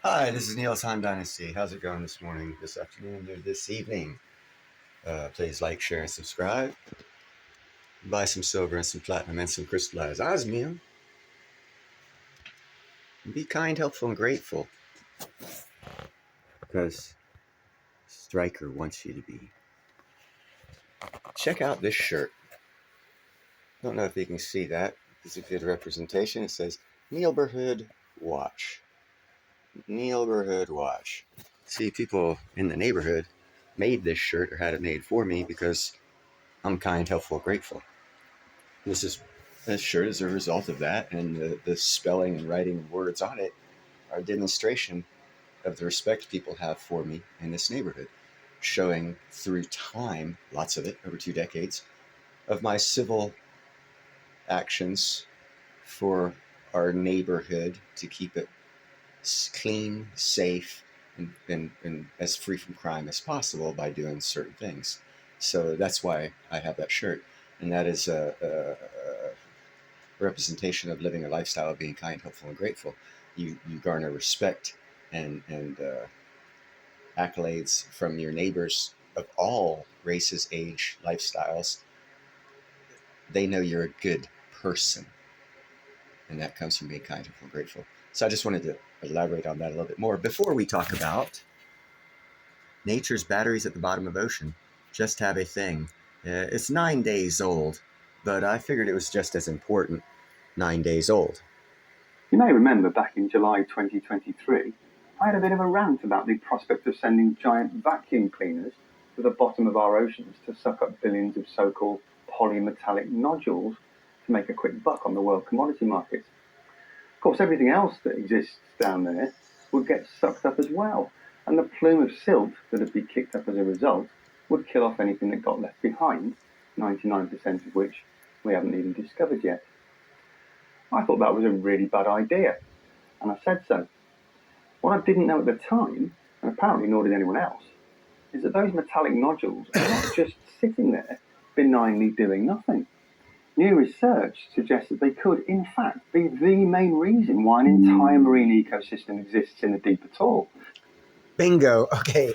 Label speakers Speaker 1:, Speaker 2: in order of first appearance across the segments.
Speaker 1: Hi, this is Neil's Han Dynasty. How's it going this morning, this afternoon, or this evening? Please like, share, and subscribe. Buy some silver and some platinum and some crystallized osmium. Be kind, helpful, and grateful because Stryker wants you to be. Check out this shirt. Don't know if you can see that. It's a good representation. It says Neighborhood Watch. Neighborhood Watch. See, people in the neighborhood made this shirt or had it made for me because I'm kind, helpful, grateful. This shirt is a result of that, and the spelling and writing of words on it are a demonstration of the respect people have for me in this neighborhood, showing through time, lots of it over 2 decades, of my civil actions for our neighborhood to keep it clean, safe, and as free from crime as possible by doing certain things. So that's why I have that shirt, and that is a representation of living a lifestyle of being kind, helpful, and grateful. You garner respect and accolades from your neighbors of all races, age, lifestyles. They know you're a good person, and that comes from being kind, helpful, and grateful. So I just wanted to elaborate on that a little bit more before we talk about nature's batteries at the bottom of ocean. Just have a thing. It's 9 days old, but I figured it was just as important. 9 days old.
Speaker 2: You may remember back in July 2023, I had a bit of a rant about the prospect of sending giant vacuum cleaners to the bottom of our oceans to suck up billions of so-called polymetallic nodules to make a quick buck on the world commodity markets. Of course, everything else that exists down there would get sucked up as well, and the plume of silt that would be kicked up as a result would kill off anything that got left behind, 99% of which we haven't even discovered yet. I thought that was a really bad idea, and I said so. What I didn't know at the time, and apparently nor did anyone else, is that those metallic nodules are not just sitting there benignly doing nothing. New research suggests that they could, in fact, be the main reason why an entire marine ecosystem exists in the deep at all.
Speaker 1: Bingo. Okay.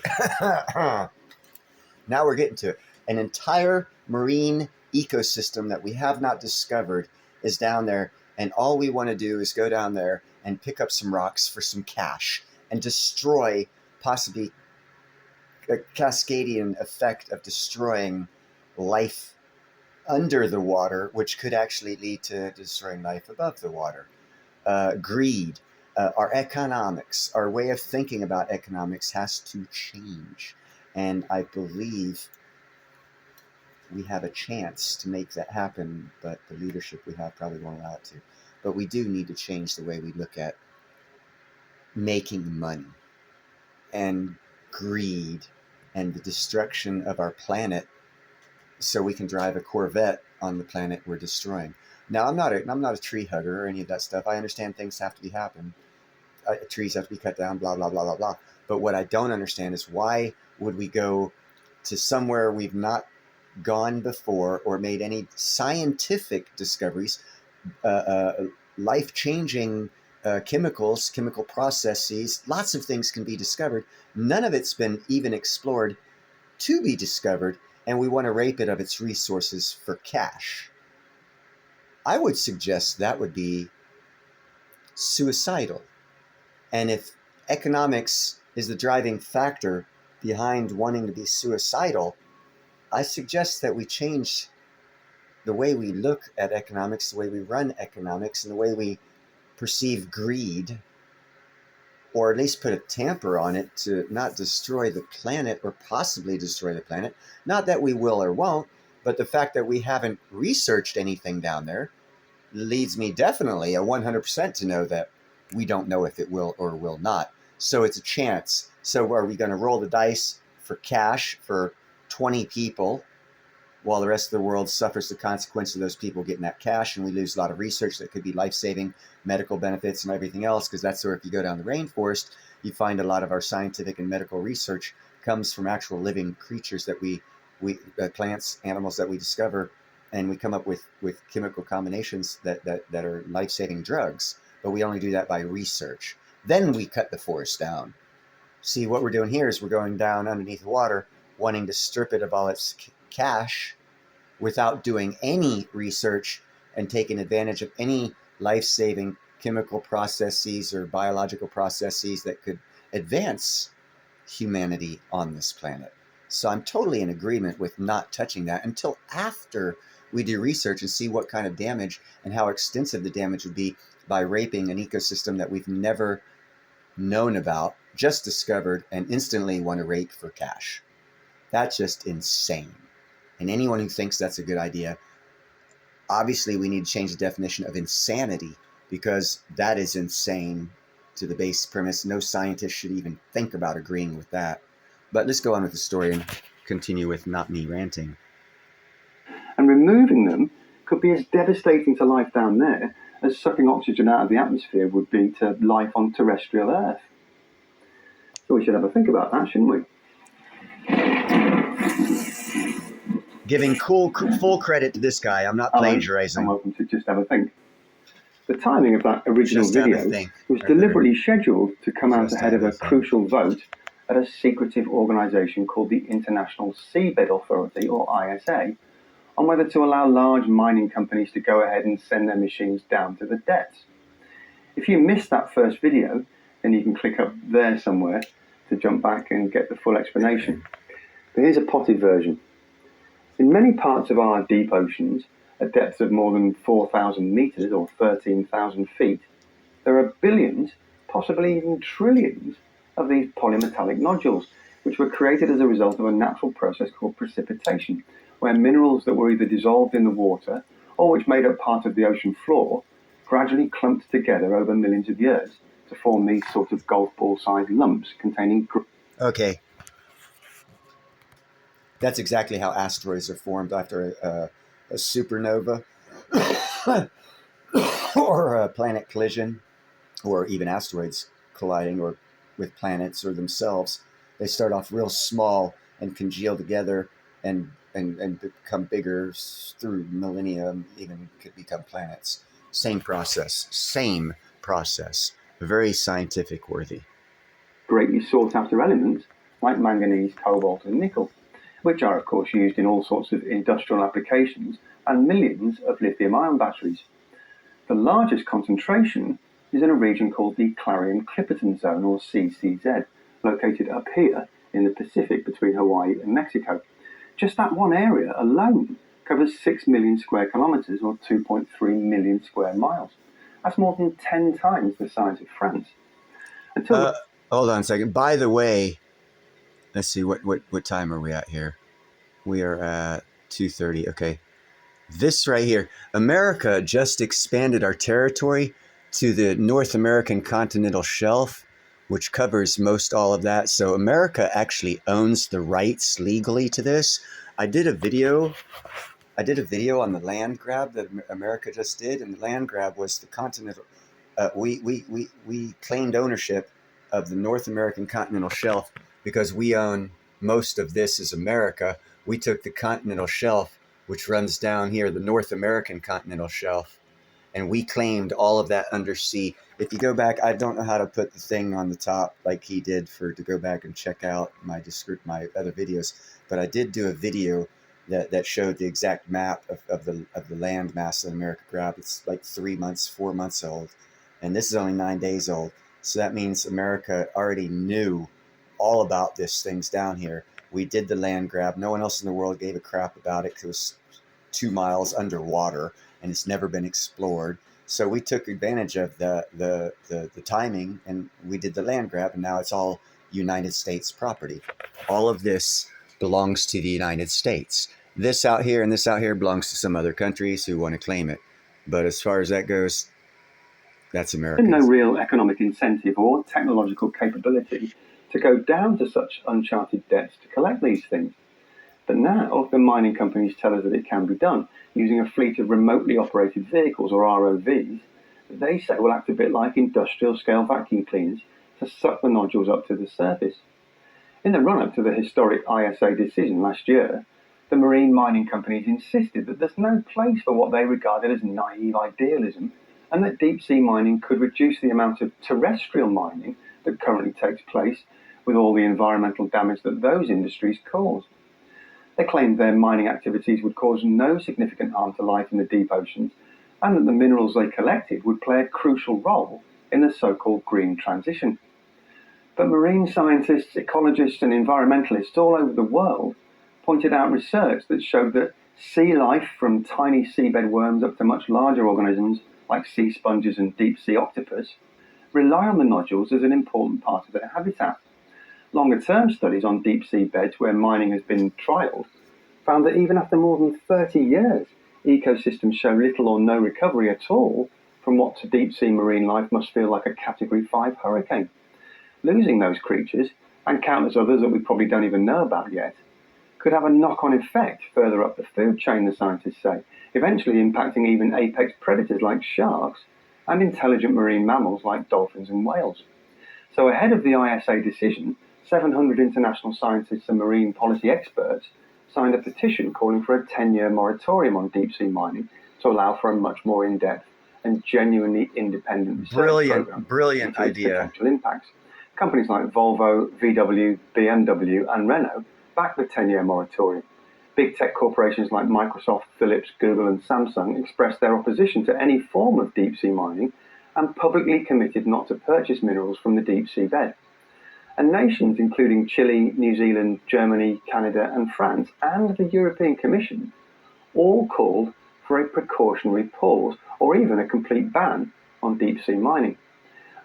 Speaker 1: Now we're getting to it. An entire marine ecosystem that we have not discovered is down there, and all we want to do is go down there and pick up some rocks for some cash and destroy, possibly a cascadian effect of destroying life under the water, which could actually lead to destroying life above the water. Greed, our economics, our way of thinking about economics has to change. And I believe we have a chance to make that happen, but the leadership we have probably won't allow it to. But we do need to change the way we look at making money and greed and the destruction of our planet so we can drive a Corvette on the planet we're destroying. Now, I'm not a tree hugger or any of that stuff. I understand things have to be happen. Trees have to be cut down, blah, blah, blah, blah, blah. But what I don't understand is why would we go to somewhere we've not gone before or made any scientific discoveries, uh, uh, life-changing chemicals, chemical processes, lots of things can be discovered. None of it's been even explored to be discovered, and we want to rape it of its resources for cash. I would suggest that would be suicidal. And if economics is the driving factor behind wanting to be suicidal, I suggest that we change the way we look at economics, the way we run economics, and the way we perceive greed, or at least put a tamper on it to not destroy the planet or possibly destroy the planet. Not that we will or won't, but the fact that we haven't researched anything down there leads me definitely a 100% to know that we don't know if it will or will not. So it's a chance. So are we going to roll the dice for cash for 20 people while the rest of the world suffers the consequence of those people getting that cash, and we lose a lot of research that could be life-saving, medical benefits and everything else? Because that's where, if you go down the rainforest, you find a lot of our scientific and medical research comes from actual living creatures that we plants, animals that we discover, and we come up with chemical combinations that are life-saving drugs. But we only do that by research. Then we cut the forest down. See, what we're doing here is we're going down underneath the water, wanting to strip it of all its cash without doing any research and taking advantage of any life-saving chemical processes or biological processes that could advance humanity on this planet. So I'm totally in agreement with not touching that until after we do research and see what kind of damage and how extensive the damage would be by raping an ecosystem that we've never known about, just discovered, and instantly want to rape for cash. That's just insane. And anyone who thinks that's a good idea, obviously we need to change the definition of insanity, because that is insane to the base premise. No scientist should even think about agreeing with that. But let's go on with the story and continue with not me ranting.
Speaker 2: And removing them could be as devastating to life down there as sucking oxygen out of the atmosphere would be to life on terrestrial Earth. So we should have a think about that, shouldn't we?
Speaker 1: Giving full credit to this guy. I'm not plagiarizing.
Speaker 2: I'm welcome to just have a think. The timing of that original video was deliberately scheduled to come out ahead of a crucial vote at a secretive organisation called the International Seabed Authority, or ISA, on whether to allow large mining companies to go ahead and send their machines down to the depths. If you missed that first video, then you can click up there somewhere to jump back and get the full explanation. But here's a potted version. In many parts of our deep oceans, at depths of more than 4,000 metres or 13,000 feet, there are billions, possibly even trillions, of these polymetallic nodules, which were created as a result of a natural process called precipitation, where minerals that were either dissolved in the water or which made up part of the ocean floor gradually clumped together over millions of years to form these sort of golf ball-sized lumps containing...
Speaker 1: Okay. That's exactly how asteroids are formed after a supernova or a planet collision, or even asteroids colliding or with planets or themselves. They start off real small and congeal together and become bigger through millennia, even could become planets. Same process. Very scientific worthy.
Speaker 2: Greatly sought after elements like manganese, cobalt, and nickel, which are, of course, used in all sorts of industrial applications and millions of lithium-ion batteries. The largest concentration is in a region called the Clarion-Clipperton Zone, or CCZ, located up here in the Pacific between Hawaii and Mexico. Just that one area alone covers 6 million square kilometres, or 2.3 million square miles. That's more than 10 times the size of France.
Speaker 1: Hold on a second. By the way, let's see, what time are we at here? We are at 2:30. Okay. This right here, America just expanded our territory to the North American continental shelf, which covers most all of that. So America actually owns the rights legally to this. I did a video on the land grab that America just did, and the land grab was the continental. We claimed ownership of the North American continental shelf because we own most of this as America. We took the continental shelf, which runs down here, the North American continental shelf, and we claimed all of that undersea. If you go back, I don't know how to put the thing on the top like he did to go back and check out my other videos, but I did do a video that showed the exact map of the land mass that America grabbed. It's like 4 months old, and this is only 9 days old. So that means America already knew all about this things down here. We did the land grab. No one else in the world gave a crap about it because it was 2 miles underwater and it's never been explored. So we took advantage of the timing, and we did the land grab, and now it's all United States property. All of this belongs to the United States. This out here and this out here belongs to some other countries who want to claim it. But as far as that goes, that's America.
Speaker 2: There's no real economic incentive or technological capability to go down to such uncharted depths to collect these things. But now the mining companies tell us that it can be done using a fleet of remotely operated vehicles, or ROVs, that they say will act a bit like industrial scale vacuum cleaners to suck the nodules up to the surface. In the run-up to the historic ISA decision last year, the marine mining companies insisted that there's no place for what they regarded as naive idealism and that deep sea mining could reduce the amount of terrestrial mining that currently takes place with all the environmental damage that those industries cause. They claimed their mining activities would cause no significant harm to life in the deep oceans, and that the minerals they collected would play a crucial role in the so-called green transition. But marine scientists, ecologists, and environmentalists all over the world pointed out research that showed that sea life, from tiny seabed worms up to much larger organisms like sea sponges and deep sea octopus, rely on the nodules as an important part of their habitat. Longer-term studies on deep sea beds where mining has been trialled found that even after more than 30 years, ecosystems show little or no recovery at all from what to deep sea marine life must feel like a Category 5 hurricane. Losing those creatures, and countless others that we probably don't even know about yet, could have a knock-on effect further up the food chain, the scientists say, eventually impacting even apex predators like sharks and intelligent marine mammals like dolphins and whales. So ahead of the ISA decision, 700 international scientists and marine policy experts signed a petition calling for a 10-year moratorium on deep-sea mining to allow for a much more in-depth and genuinely independent research program
Speaker 1: Brilliant
Speaker 2: into its
Speaker 1: idea.
Speaker 2: potential impacts. Companies like Volvo, VW, BMW, and Renault backed the 10-year moratorium. Big tech corporations like Microsoft, Philips, Google, and Samsung expressed their opposition to any form of deep-sea mining and publicly committed not to purchase minerals from the deep-sea bed. And nations including Chile, New Zealand, Germany, Canada, and France, and the European Commission all called for a precautionary pause or even a complete ban on deep-sea mining.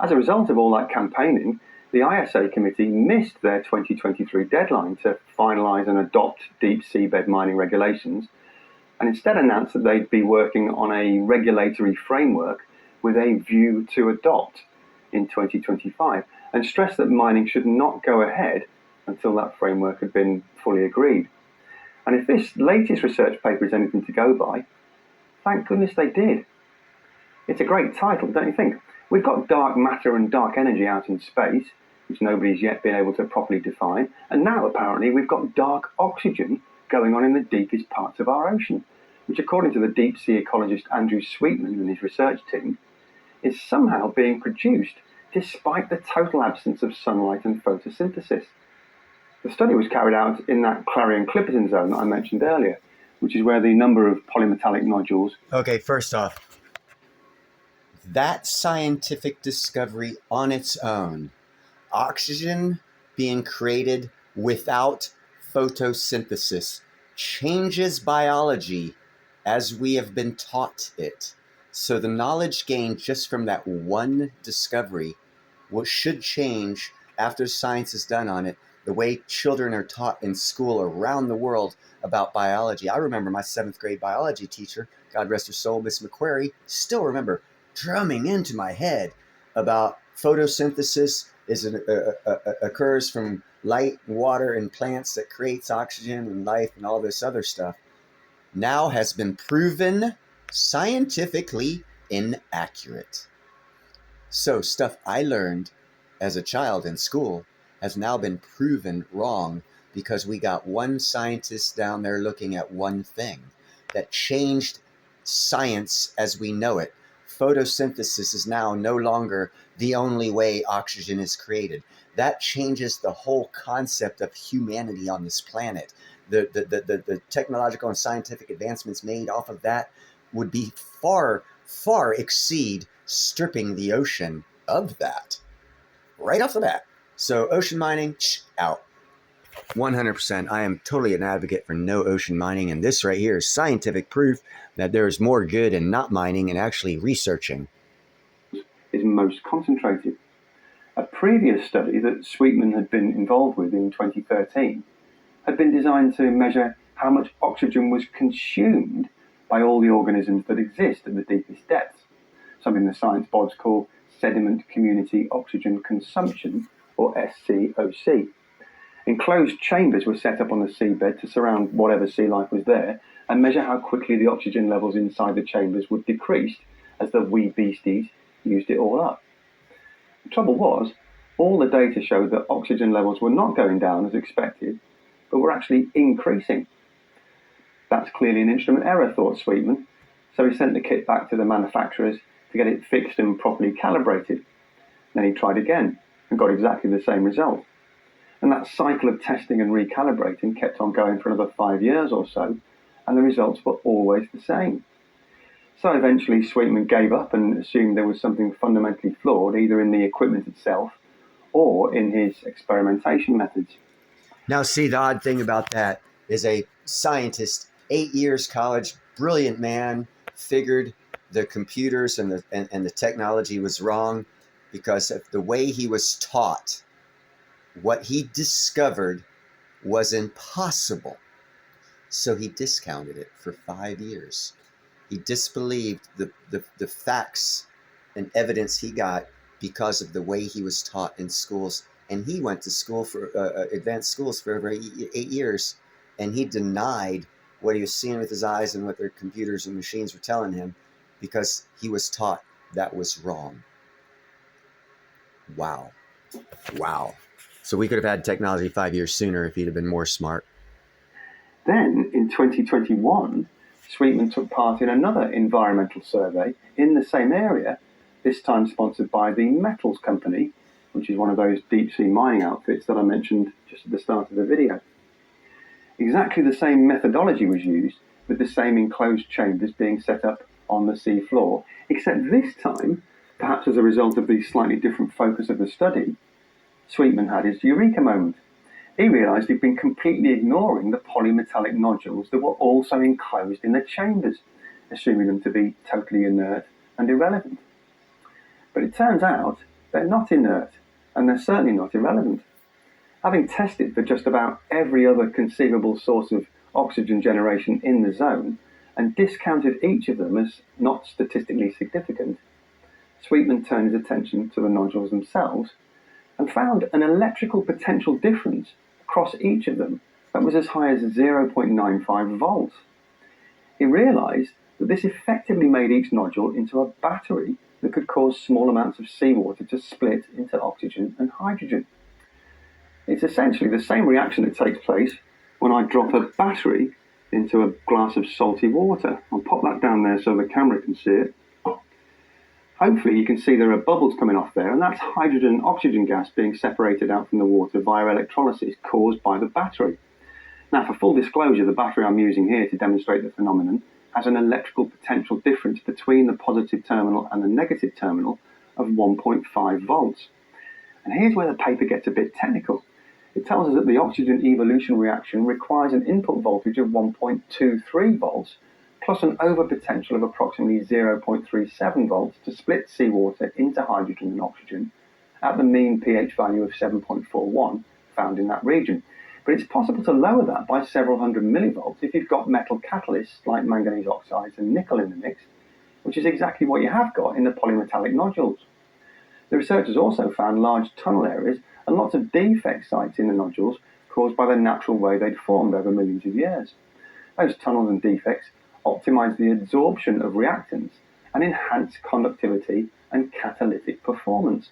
Speaker 2: As a result of all that campaigning, the ISA committee missed their 2023 deadline to finalise and adopt deep seabed mining regulations, and instead announced that they'd be working on a regulatory framework with a view to adopt in 2025, and stressed that mining should not go ahead until that framework had been fully agreed. And if this latest research paper is anything to go by, thank goodness they did. It's a great title, don't you think? We've got dark matter and dark energy out in space, which nobody's yet been able to properly define, and now apparently we've got dark oxygen going on in the deepest parts of our ocean, which according to the deep sea ecologist Andrew Sweetman and his research team, is somehow being produced despite the total absence of sunlight and photosynthesis. The study was carried out in that Clarion-Clipperton zone that I mentioned earlier, which is where the number of polymetallic nodules...
Speaker 1: Okay, first off, that scientific discovery on its own, oxygen being created without photosynthesis, changes biology as we have been taught it. So the knowledge gained just from that one discovery should change after science is done on it, the way children are taught in school around the world about biology. I remember my 7th grade biology teacher, God rest her soul, Miss McQuarrie, still remember drumming into my head about photosynthesis occurs from light, water, and plants that creates oxygen and life and all this other stuff. Now has been proven scientifically inaccurate. So stuff I learned as a child in school has now been proven wrong because we got one scientist down there looking at one thing that changed science as we know it. Photosynthesis is now no longer the only way oxygen is created. That changes the whole concept of humanity on this planet. The technological and scientific advancements made off of that would be far exceed stripping the ocean of that right off the bat. So ocean mining, out. 100%. I am totally an advocate for no ocean mining, and this right here is scientific proof that there is more good in not mining and actually researching.
Speaker 2: Is most concentrated. A previous study that Sweetman had been involved with in 2013 had been designed to measure how much oxygen was consumed by all the organisms that exist at the deepest depths, something the science bods call sediment community oxygen consumption, or SCOC. Enclosed chambers were set up on the seabed to surround whatever sea life was there and measure how quickly the oxygen levels inside the chambers would decrease as the wee beasties used it all up. The trouble was, all the data showed that oxygen levels were not going down as expected, but were actually increasing. That's clearly an instrument error, thought Sweetman, so he sent the kit back to the manufacturers to get it fixed and properly calibrated. Then he tried again and got exactly the same result. And that cycle of testing and recalibrating kept on going for another 5 years or so, and the results were always the same. So eventually Sweetman gave up and assumed there was something fundamentally flawed either in the equipment itself or in his experimentation methods.
Speaker 1: Now, see, the odd thing about that is a scientist, 8 years college, brilliant man, figured the computers and the technology was wrong because of the way he was taught. What he discovered was impossible. So he discounted it for 5 years. He disbelieved the facts and evidence he got because of the way he was taught in schools. And he went to school for advanced schools for over 8 years, and he denied what he was seeing with his eyes and what their computers and machines were telling him because he was taught that was wrong. Wow. So we could have had technology 5 years sooner if he'd have been more smart.
Speaker 2: Then, in 2021, Sweetman took part in another environmental survey in the same area, this time sponsored by the Metals Company, which is one of those deep-sea mining outfits that I mentioned just at the start of the video. Exactly the same methodology was used, with the same enclosed chambers being set up on the sea floor, except this time, perhaps as a result of the slightly different focus of the study, Sweetman had his eureka moment. He realised he'd been completely ignoring the polymetallic nodules that were also enclosed in the chambers, assuming them to be totally inert and irrelevant. But it turns out they're not inert, and they're certainly not irrelevant. Having tested for just about every other conceivable source of oxygen generation in the zone, and discounted each of them as not statistically significant, Sweetman turned his attention to the nodules themselves and found an electrical potential difference across each of them that was as high as 0.95 volts. He realised that this effectively made each nodule into a battery that could cause small amounts of seawater to split into oxygen and hydrogen. It's essentially the same reaction that takes place when I drop a battery into a glass of salty water. I'll pop that down there so the camera can see it. Hopefully you can see there are bubbles coming off there, and that's hydrogen and oxygen gas being separated out from the water via electrolysis caused by the battery. Now, for full disclosure, the battery I'm using here to demonstrate the phenomenon has an electrical potential difference between the positive terminal and the negative terminal of 1.5 volts. And here's where the paper gets a bit technical. It tells us that the oxygen evolution reaction requires an input voltage of 1.23 volts plus an overpotential of approximately 0.37 volts to split seawater into hydrogen and oxygen at the mean pH value of 7.41 found in that region. But it's possible to lower that by several hundred millivolts if you've got metal catalysts like manganese oxides and nickel in the mix, which is exactly what you have got in the polymetallic nodules. The researchers also found large tunnel areas and lots of defect sites in the nodules caused by the natural way they'd formed over millions of years. Those tunnels and defects optimize the absorption of reactants and enhance conductivity and catalytic performance.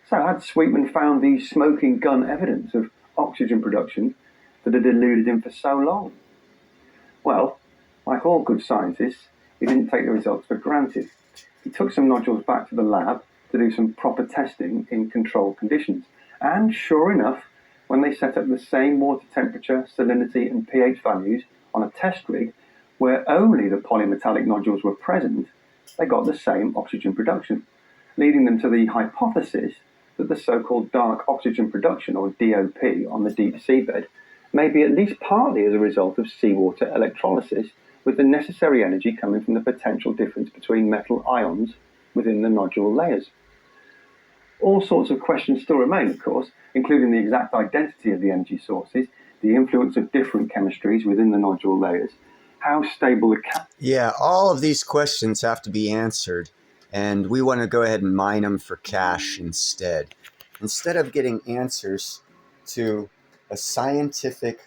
Speaker 2: So had Sweetman found the smoking gun evidence of oxygen production that had eluded him for so long? Well, like all good scientists, he didn't take the results for granted. He took some nodules back to the lab to do some proper testing in controlled conditions. And sure enough, when they set up the same water temperature, salinity and pH values on a test rig where only the polymetallic nodules were present, they got the same oxygen production, leading them to the hypothesis that the so-called dark oxygen production, or DOP, on the deep seabed may be at least partly as a result of seawater electrolysis, with the necessary energy coming from the potential difference between metal ions within the nodule layers. All sorts of questions still remain, of course, including the exact identity of the energy sources, the influence of different chemistries within the nodule layers, how stable the
Speaker 1: Yeah, all of these questions have to be answered, and we want to go ahead and mine them for cash instead. Instead of getting answers to a scientific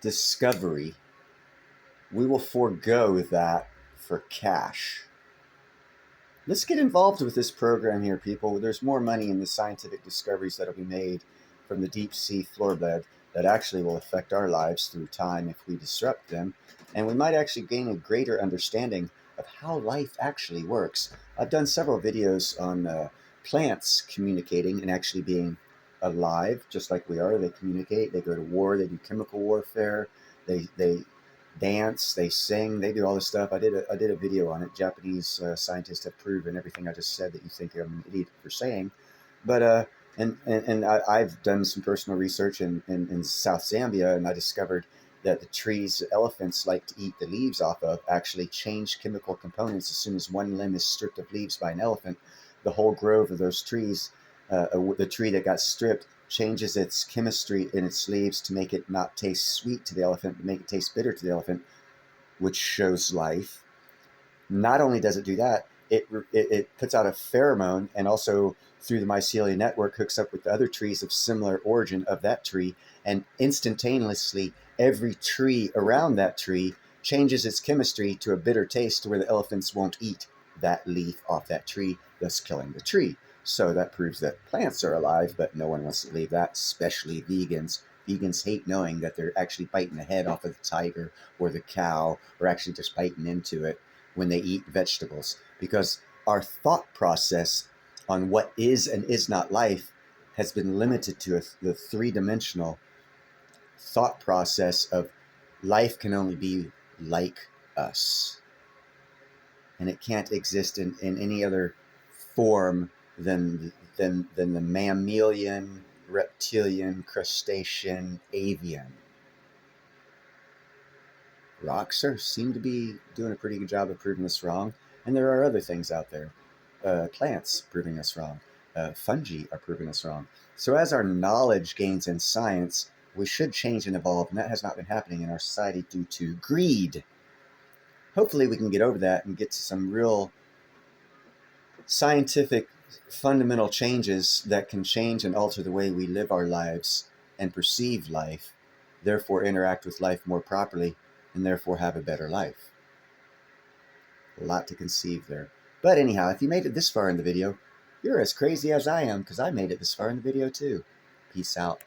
Speaker 1: discovery, we will forego that for cash. Let's get involved with this program here, people. There's more money in the scientific discoveries that will be made from the deep sea floorbed that actually will affect our lives through time if we disrupt them. And we might actually gain a greater understanding of how life actually works. I've done several videos on plants communicating and actually being alive, just like we are. They communicate, they go to war, they do chemical warfare, they dance, they sing, they do all this stuff. I did a video on it. Japanese scientists have proven everything I just said that you think I'm an idiot for saying. But I've done some personal research in South Zambia, and I discovered that the trees elephants like to eat the leaves off of actually change chemical components. As soon as one limb is stripped of leaves by an elephant, the whole grove of those trees, the tree that got stripped, changes its chemistry in its leaves to make it not taste sweet to the elephant, but make it taste bitter to the elephant, which shows life. Not only does it do that, it puts out a pheromone, and also through the mycelia network hooks up with the other trees of similar origin of that tree, and instantaneously every tree around that tree changes its chemistry to a bitter taste to where the elephants won't eat that leaf off that tree, thus killing the tree. So that proves that plants are alive, but no one wants to believe that, especially vegans. Vegans hate knowing that they're actually biting the head off of the tiger or the cow, or actually just biting into it when they eat vegetables, because our thought process on what is and is not life has been limited to the three-dimensional thought process of life can only be like us, and it can't exist in any other form than the mammalian, reptilian, crustacean, avian. Rocks seem to be doing a pretty good job of proving us wrong, and there are other things out there. Plants proving us wrong. Fungi are proving us wrong. So as our knowledge gains in science, we should change and evolve, and that has not been happening in our society due to greed. Hopefully we can get over that and get to some real scientific fundamental changes that can change and alter the way we live our lives and perceive life, therefore interact with life more properly, and therefore have a better life. A lot to conceive there. But anyhow, if you made it this far in the video, you're as crazy as I am, because I made it this far in the video too. Peace out.